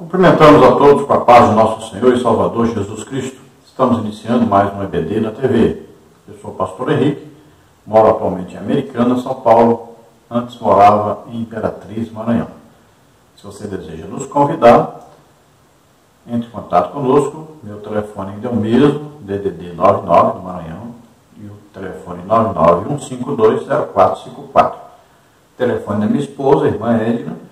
Cumprimentamos a todos com a paz do nosso Senhor e Salvador Jesus Cristo. Estamos iniciando mais um EBD na TV. Eu sou o pastor Henrique, moro atualmente em Americana, São Paulo. Antes morava em Imperatriz, Maranhão. Se você deseja nos convidar, entre em contato conosco. Meu telefone ainda é o mesmo, DDD 99 do Maranhão, e o telefone 991520454. Telefone da minha esposa, irmã Edna,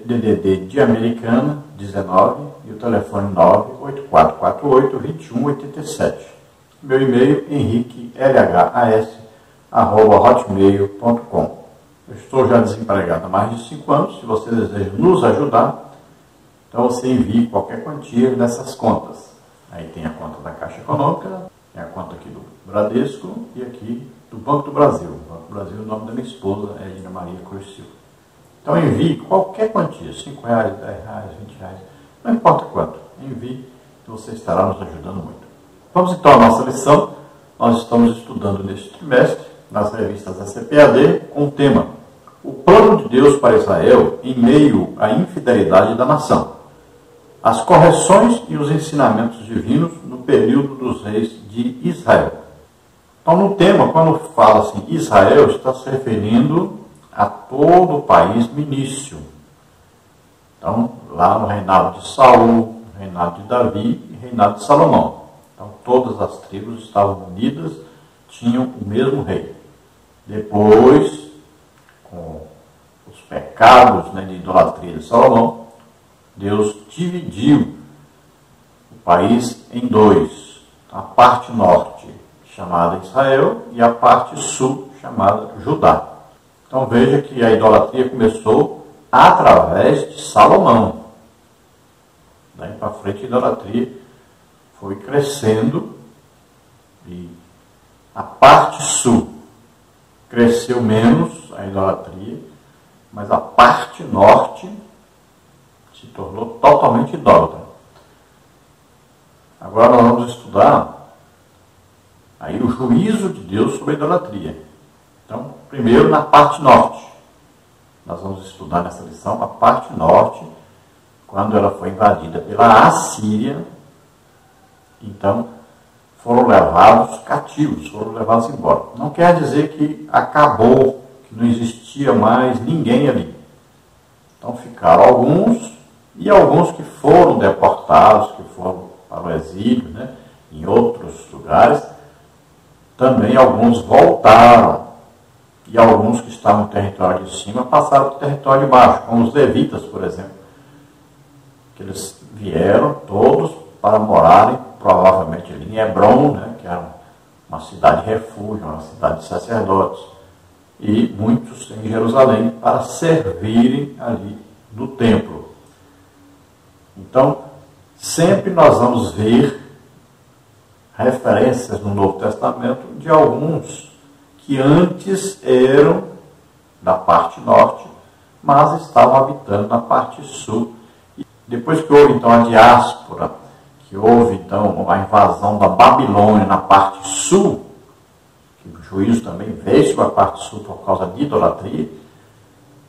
DDD de Americana 19, e o telefone 98448-2187. Meu e-mail henriquelhas@hotmail.com. Eu estou já desempregado há mais de 5 anos. Se você deseja nos ajudar, então você envie qualquer quantia nessas contas. Aí tem a conta da Caixa Econômica, tem a conta aqui do Bradesco e aqui do Banco do Brasil. O Banco do Brasil é o nome da minha esposa, Edna Maria Cruz Silva. Então envie qualquer quantia, R$5, R$10, R$20, não importa quanto. Envie, que você estará nos ajudando muito. Vamos então à nossa lição. Nós estamos estudando neste trimestre, nas revistas da CPAD, com o tema: o plano de Deus para Israel em meio à infidelidade da nação. As correções e os ensinamentos divinos no período dos reis de Israel. Então, no tema, quando fala assim, Israel, está se referindo a todo o país minício. Então, lá no reinado de Saul, reinado de Davi e reinado de Salomão. Então, todas as tribos estavam unidas, tinham o mesmo rei. Depois, com os pecados de idolatria de Salomão, Deus dividiu o país em dois. A parte norte, chamada Israel, e a parte sul, chamada Judá. Então veja que a idolatria começou através de Salomão. Daí para frente a idolatria foi crescendo e a parte sul cresceu menos a idolatria, mas a parte norte se tornou totalmente idólatra. Agora nós vamos estudar aí o juízo de Deus sobre a idolatria. Então, primeiro na parte norte. Nós vamos estudar nessa lição a parte norte, quando ela foi invadida pela Assíria. Então, foram levados cativos, foram levados embora. Não quer dizer que acabou, que não existia mais ninguém ali. Então, ficaram alguns, e alguns que foram deportados, que foram para o exílio, em outros lugares. Também alguns voltaram. E alguns que estavam no território de cima passaram para o território de baixo, como os levitas, por exemplo. Que eles vieram todos para morarem, provavelmente ali em Hebron, que era uma cidade de refúgio, uma cidade de sacerdotes. E muitos em Jerusalém para servirem ali no templo. Então, sempre nós vamos ver referências no Novo Testamento de alguns que antes eram da parte norte, mas estavam habitando na parte sul. E depois que houve então a diáspora, que houve então a invasão da Babilônia na parte sul, que o juízo também veio sobre a parte sul por causa de idolatria,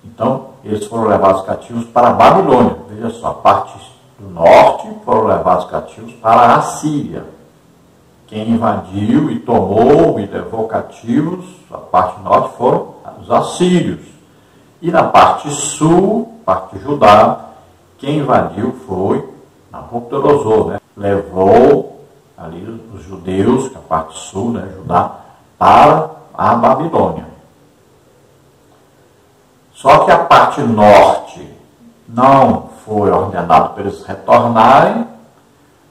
então eles foram levados cativos para a Babilônia. Veja só, a parte do norte foram levados cativos para a Assíria. Quem invadiu e tomou e levou cativos, a parte norte, foram os assírios. E na parte sul, parte de Judá, quem invadiu foi Nabucodonosor, levou ali os judeus, que é a parte sul, Judá, para a Babilônia. Só que a parte norte não foi ordenado para eles retornarem,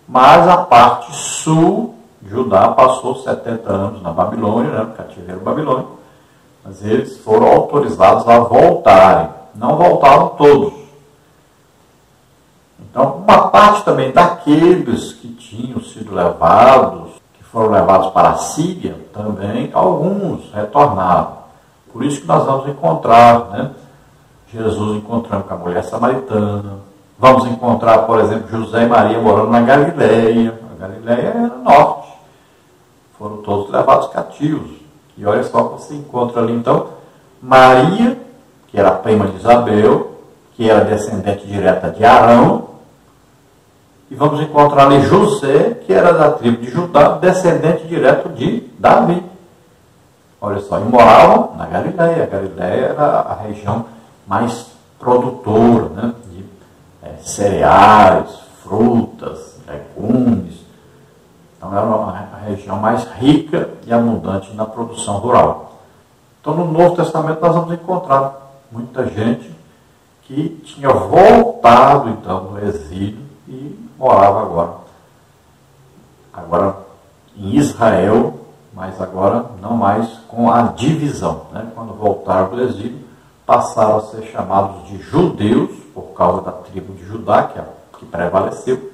mas a parte sul, Judá passou 70 anos na Babilônia, no cativeiro babilônico, mas eles foram autorizados a voltarem. Não voltaram todos. Então, uma parte também daqueles que tinham sido levados, que foram levados para a Síria, também alguns retornaram. Por isso que nós vamos encontrar, Jesus encontrando com a mulher samaritana. Vamos encontrar, por exemplo, José e Maria morando na Galileia. A Galileia era norte. Foram todos levados cativos. E olha só que você encontra ali, então, Maria, que era a prima de Isabel, que era descendente direta de Arão, e vamos encontrar ali José, que era da tribo de Judá, descendente direto de Davi. Olha só, e moravam na Galileia. A Galileia era a região mais produtora, né, de cereais, frutas, legumes. Então era uma região mais rica e abundante na produção rural. Então no Novo Testamento nós vamos encontrar muita gente que tinha voltado então do exílio e morava agora em Israel, mas agora não mais com a divisão, né? Quando voltaram do exílio, passaram a ser chamados de judeus, por causa da tribo de Judá, que prevaleceu,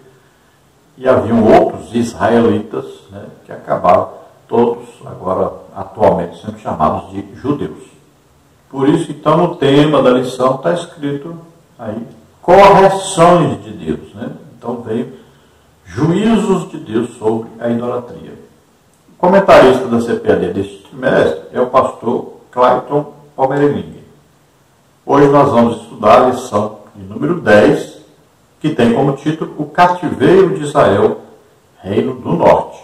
e haviam outros israelitas, né, que acabaram todos agora atualmente sendo chamados de judeus. Por isso, então, no tema da lição está escrito aí, correções de Deus, né? Então veio juízos de Deus sobre a idolatria. O comentarista da CPAD deste trimestre é o pastor Clayton Pomerling. Hoje nós vamos estudar a lição de número 10, que tem como título O Cativeiro de Israel, Reino do Norte.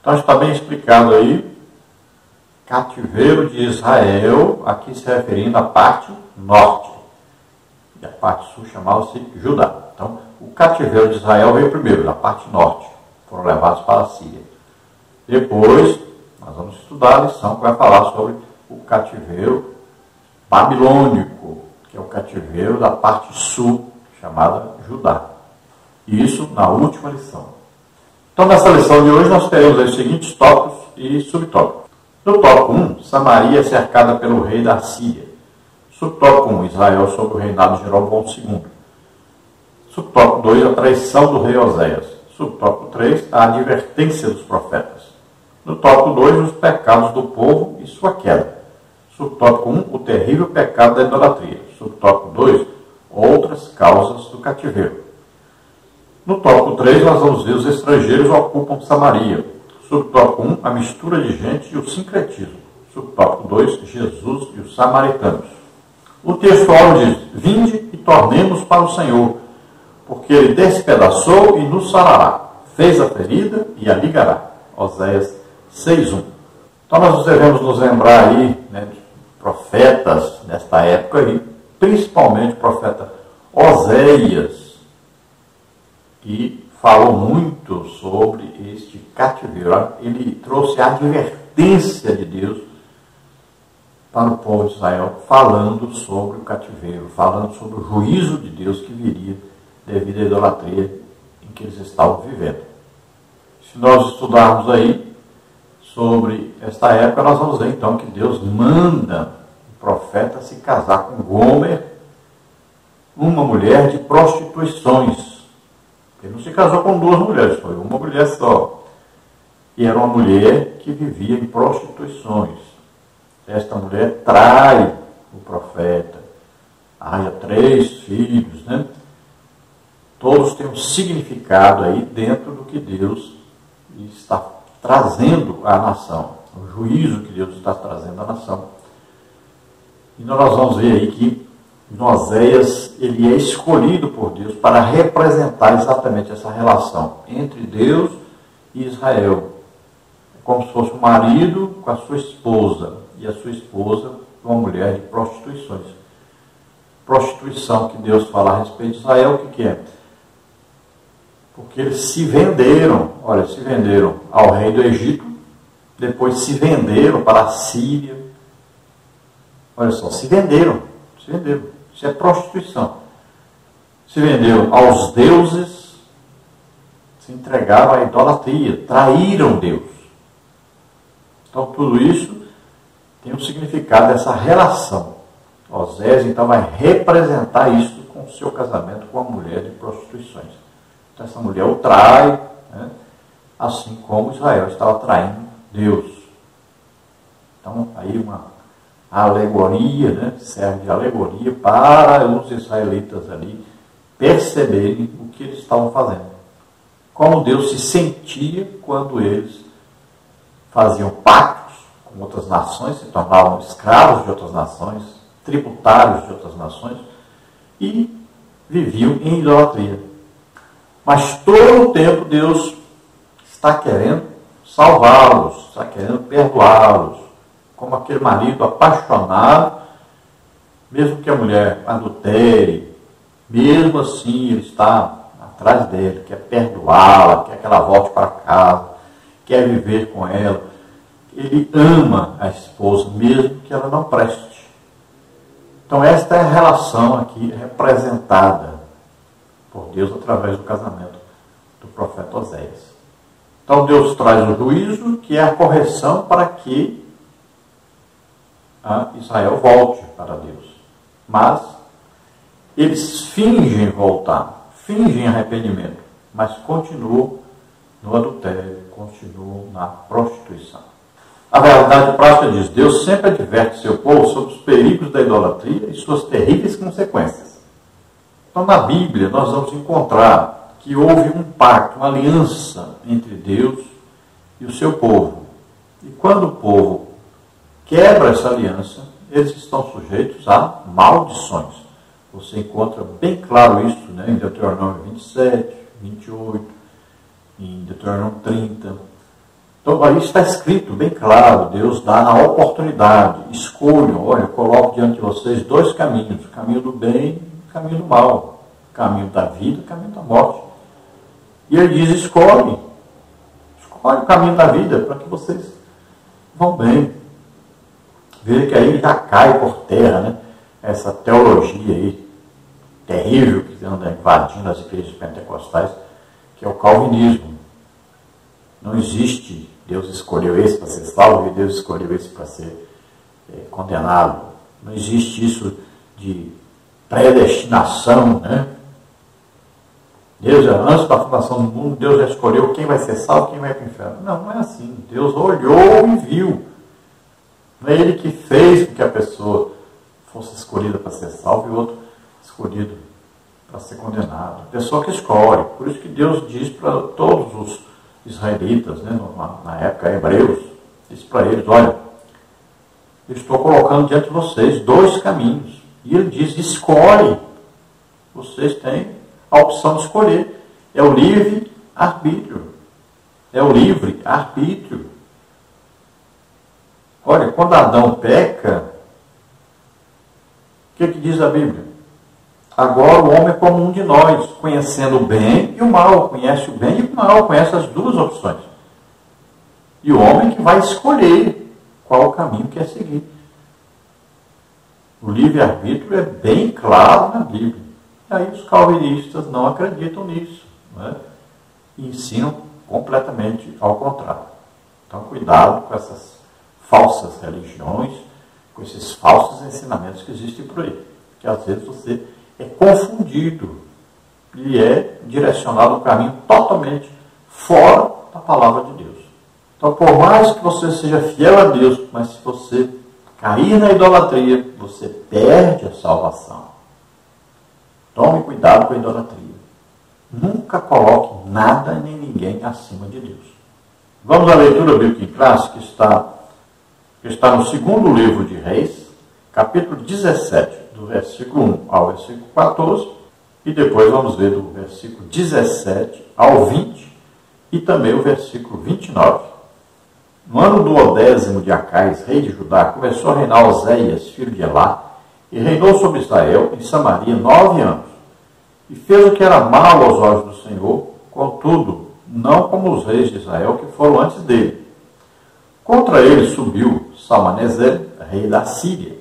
Então está bem explicado aí, cativeiro de Israel, aqui se referindo à parte norte. E a parte sul chamava-se Judá. Então, o cativeiro de Israel veio primeiro, da parte norte. Foram levados para a Síria. Depois, nós vamos estudar a lição que vai falar sobre o cativeiro babilônico, que é o cativeiro da parte sul, chamada Judá. E isso na última lição. Então, nessa lição de hoje, nós teremos os seguintes tópicos e subtópicos. No tópico 1, Samaria é cercada pelo rei da Síria. Subtópico 1, Israel sob o reinado de Jeroboão II. Subtópico 2, a traição do rei Oséias. Subtópico 3, a advertência dos profetas. No tópico 2, os pecados do povo e sua queda. Subtópico 1, o terrível pecado da idolatria. Subtópico 2, outras causas do cativeiro. No tópico 3, nós vamos ver os estrangeiros ocupam Samaria. Subtópico 1, a mistura de gente e o sincretismo. Subtópico 2, Jesus e os samaritanos. O textual diz, vinde e tornemos para o Senhor, porque ele despedaçou e nos sarará, fez a ferida e a ligará. Oséias 6:1. Então nós devemos nos lembrar aí, né, de profetas nesta época aí, principalmente o profeta Oséias, que falou muito sobre este cativeiro. Ele trouxe a advertência de Deus para o povo de Israel, falando sobre o cativeiro, falando sobre o juízo de Deus que viria devido à idolatria em que eles estavam vivendo. Se nós estudarmos aí sobre esta época, nós vamos ver então que Deus manda o profeta se casar com Gomer, uma mulher de prostituições. Ele não se casou com duas mulheres, foi uma mulher só. E era uma mulher que vivia em prostituições. Esta mulher trai o profeta, arranja 3 filhos, né? Todos têm um significado aí dentro do que Deus está trazendo à nação, o juízo que Deus está trazendo à nação. E nós vamos ver aí que Oséias, ele é escolhido por Deus para representar exatamente essa relação entre Deus e Israel. É como se fosse um marido com a sua esposa, e a sua esposa uma mulher de prostituições. Prostituição que Deus fala a respeito de Israel, o que é? Porque eles se venderam, olha, se venderam ao rei do Egito, depois se venderam para a Síria. Olha só, se venderam. Isso é prostituição. Se venderam aos deuses, se entregaram à idolatria, traíram Deus. Então tudo isso tem um significado dessa relação. Oséias então vai representar isso com o seu casamento com a mulher de prostituições. Então essa mulher o trai, né? Assim como Israel estava traindo Deus. Então aí uma alegoria, né? Serve de alegoria para os israelitas ali perceberem o que eles estavam fazendo. Como Deus se sentia quando eles faziam pactos com outras nações, se tornavam escravos de outras nações, tributários de outras nações, e viviam em idolatria. Mas todo o tempo Deus está querendo salvá-los, está querendo perdoá-los, como aquele marido apaixonado, mesmo que a mulher adultere, mesmo assim ele está atrás dele, quer perdoá-la, quer que ela volte para casa, quer viver com ela. Ele ama a esposa, mesmo que ela não preste. Então esta é a relação aqui representada por Deus através do casamento do profeta Oséias. Então Deus traz o juízo, que é a correção para que Israel volte para Deus. Mas eles fingem voltar, fingem arrependimento, mas continuam no adultério, continuam na prostituição. A verdade prática diz: Deus sempre adverte seu povo sobre os perigos da idolatria e suas terríveis consequências. Então, na Bíblia, nós vamos encontrar que houve um pacto, uma aliança entre Deus e o seu povo. E quando o povo quebra essa aliança, eles estão sujeitos a maldições. Você encontra bem claro isso, né, em Deuteronômio 27, 28, em Deuteronômio 30. Então, aí está escrito bem claro, Deus dá a oportunidade, escolham, olha, eu coloco diante de vocês dois caminhos, o caminho do bem e o caminho do mal, o caminho da vida e o caminho da morte. E ele diz: escolhe o caminho da vida para que vocês vão bem. Veja que aí já cai por terra, né, essa teologia aí terrível que anda invadindo as igrejas pentecostais, que é o calvinismo. Não existe Deus escolheu esse para ser salvo e Deus escolheu esse para ser condenado. Não existe isso de predestinação, né? Deus, antes da fundação do mundo, Deus já escolheu quem vai ser salvo e quem vai para o inferno. Não, não é assim. Deus olhou e viu. Não é Ele que fez com que a pessoa fosse escolhida para ser salva e o outro escolhido para ser condenado. A pessoa que escolhe. Por isso que Deus diz para todos os israelitas, né, na época hebreus, diz para eles: olha, eu estou colocando diante de vocês dois caminhos. E ele diz: escolhe. Vocês têm a opção de escolher. É o livre-arbítrio. É o livre-arbítrio. Olha, quando Adão peca, o que diz a Bíblia? Agora o homem é como um de nós, conhecendo o bem e o mal. Conhece o bem e o mal, conhece as duas opções. E o homem que vai escolher qual o caminho que quer seguir. O livre-arbítrio é bem claro na Bíblia. E aí os calvinistas não acreditam nisso, né? E ensinam completamente ao contrário. Então, cuidado com essas falsas religiões, com esses falsos ensinamentos que existem por aí. Que às vezes você é confundido e é direcionado a um caminho totalmente fora da palavra de Deus. Então, por mais que você seja fiel a Deus, mas se você cair na idolatria, você perde a salvação. Tome cuidado com a idolatria. Nunca coloque nada nem ninguém acima de Deus. Vamos à leitura bíblica em classe, que está no segundo livro de Reis, capítulo 17, do versículo 1 ao versículo 14, e depois vamos ver do versículo 17 ao 20, e também o versículo 29. No ano do 10º de Acais, rei de Judá, começou a reinar Oséias, filho de Elá, e reinou sobre Israel em Samaria 9 anos. E fez o que era mal aos olhos do Senhor, contudo, não como os reis de Israel que foram antes dele. Contra ele subiu Salmaneser, rei da Síria,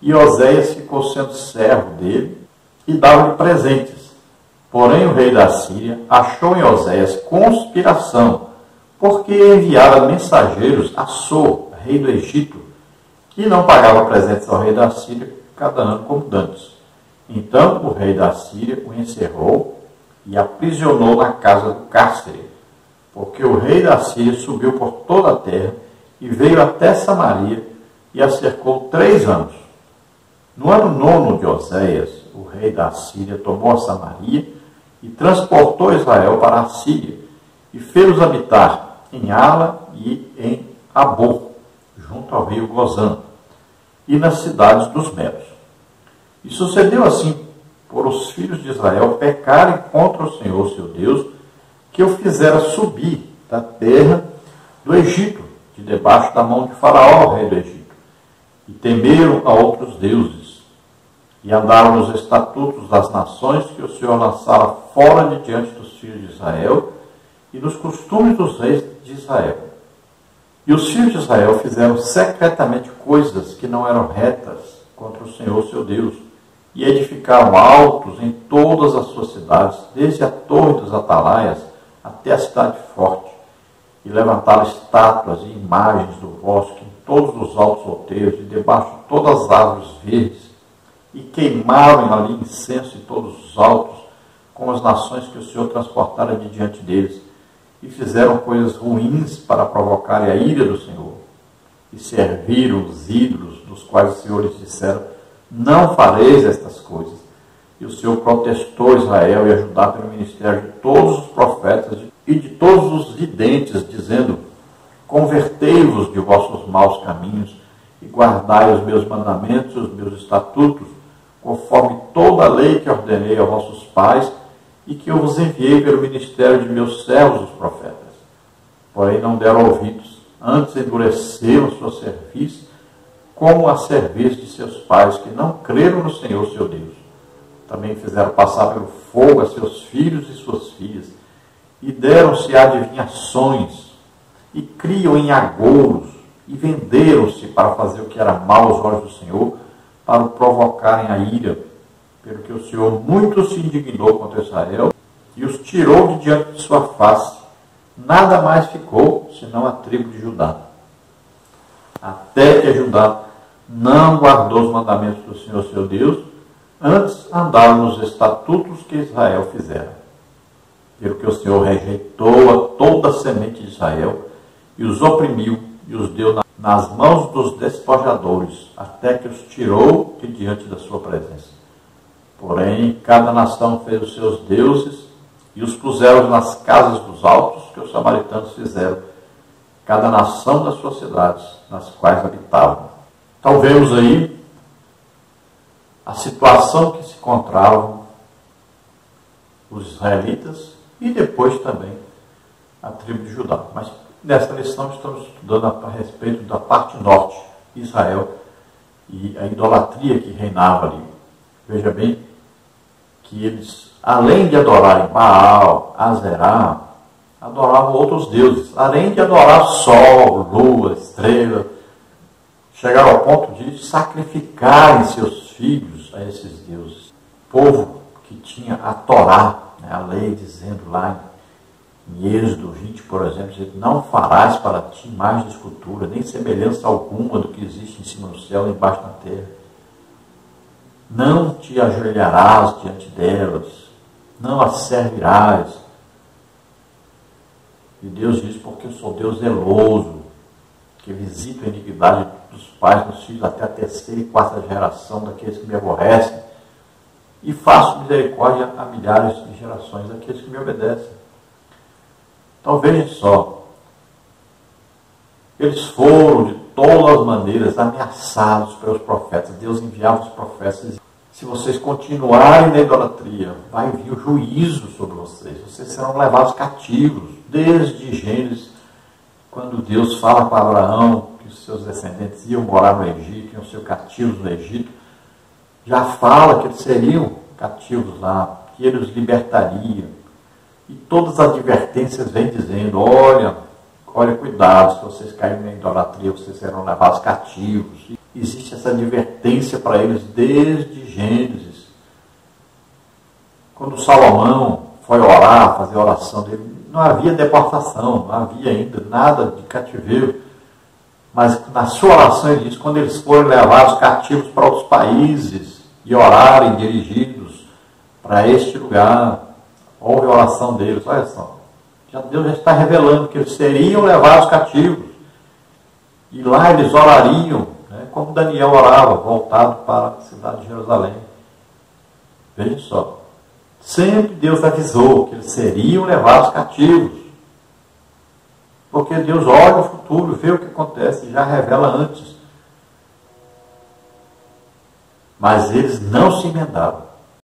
e Oséias ficou sendo servo dele e dava-lhe presentes. Porém o rei da Síria achou em Oséias conspiração, porque enviara mensageiros a So, rei do Egito, que não pagava presentes ao rei da Síria cada ano como dantes. Então o rei da Síria o encerrou e aprisionou na casa do cárcere, porque o rei da Síria subiu por toda a terra e veio até Samaria e a cercou 3 anos. No ano 9 de Oséias, o rei da Síria tomou a Samaria e transportou Israel para a Síria e fez-os habitar em Ala e em Abor, junto ao rio Gozã, e nas cidades dos Medos. E sucedeu assim por os filhos de Israel pecarem contra o Senhor, seu Deus, que o fizera subir da terra do Egito, de debaixo da mão de Faraó, rei do Egito, e temeram a outros deuses, e andaram nos estatutos das nações que o Senhor lançara fora de diante dos filhos de Israel, e nos costumes dos reis de Israel. E os filhos de Israel fizeram secretamente coisas que não eram retas contra o Senhor, seu Deus, e edificaram altos em todas as suas cidades, desde a torre dos atalaias até a cidade forte, e levantaram estátuas e imagens do bosque em todos os altos outeiros e debaixo de todas as árvores verdes, e queimaram ali incenso em todos os altos, com as nações que o Senhor transportara de diante deles, e fizeram coisas ruins para provocarem a ira do Senhor, e serviram os ídolos, dos quais o Senhor lhes dissera: não fareis estas coisas. E o Senhor protestou Israel e a Judá pelo ministério de todos os profetas e de todos os videntes, dizendo: convertei-vos de vossos maus caminhos e guardai os meus mandamentos e os meus estatutos, conforme toda a lei que ordenei a vossos pais e que eu vos enviei pelo ministério de meus servos, os profetas. Porém não deram ouvidos, antes endureceram sua cerviz, como a cerviz de seus pais, que não creram no Senhor, seu Deus. Também fizeram passar pelo fogo a seus filhos e suas filhas, e deram-se a adivinhações, e criam em agouros, e venderam-se para fazer o que era mal aos olhos do Senhor, para o provocarem a ira, pelo que o Senhor muito se indignou contra Israel, e os tirou de diante de sua face. Nada mais ficou, senão a tribo de Judá. Até que Judá não guardou os mandamentos do Senhor, seu Deus, antes andaram nos estatutos que Israel fizera. Pelo que o Senhor rejeitou a toda a semente de Israel, e os oprimiu, e os deu nas mãos dos despojadores, até que os tirou de diante da sua presença. Porém, cada nação fez os seus deuses, e os puseram nas casas dos altos que os samaritanos fizeram, cada nação das suas cidades, nas quais habitavam. Então vemos aí a situação que se encontravam os israelitas e depois também a tribo de Judá. Mas nesta lição estamos estudando a respeito da parte norte, Israel, e a idolatria que reinava ali. Veja bem que eles, além de adorarem Baal, Azerá, adoravam outros deuses, além de adorar sol, lua, estrela, chegaram ao ponto de sacrificarem seus filhos a esses deuses. O povo que tinha a Torá, a lei dizendo lá em Êxodo 20, por exemplo, dizendo: não farás para ti imagem de escultura, nem semelhança alguma do que existe em cima do céu e embaixo da terra. Não te ajoelharás diante delas, não as servirás. E Deus diz: porque eu sou Deus zeloso, que visito a iniquidade dos pais nos filhos até a terceira e quarta geração daqueles que me aborrecem, e faço misericórdia a milhares de gerações daqueles que me obedecem. Então vejam só, eles foram de todas as maneiras ameaçados pelos profetas. Deus enviava os profetas e dizia: se vocês continuarem na idolatria, vai vir o juízo sobre vocês, vocês serão levados cativos. Desde Gênesis, quando Deus fala para Abraão que os seus descendentes iam morar no Egito, iam ser cativos no Egito, já fala que eles seriam cativos lá, que ele os libertaria. E todas as advertências vêm dizendo: olha, cuidado, se vocês caírem na idolatria, vocês serão levados cativos. E existe essa advertência para eles desde Gênesis. Quando Salomão foi orar, fazer a oração dele, não havia deportação, não havia ainda nada de cativeiro. Mas na sua oração ele diz: quando eles forem levados cativos para outros países e orarem dirigidos para este lugar, ouve a oração deles. Olha só, Deus já está revelando que eles seriam levados cativos. E lá eles orariam, como Daniel orava, voltado para a cidade de Jerusalém. Veja só, sempre Deus avisou que eles seriam levados cativos. Porque Deus olha o futuro, vê o que acontece e já revela antes. Mas eles não se emendaram.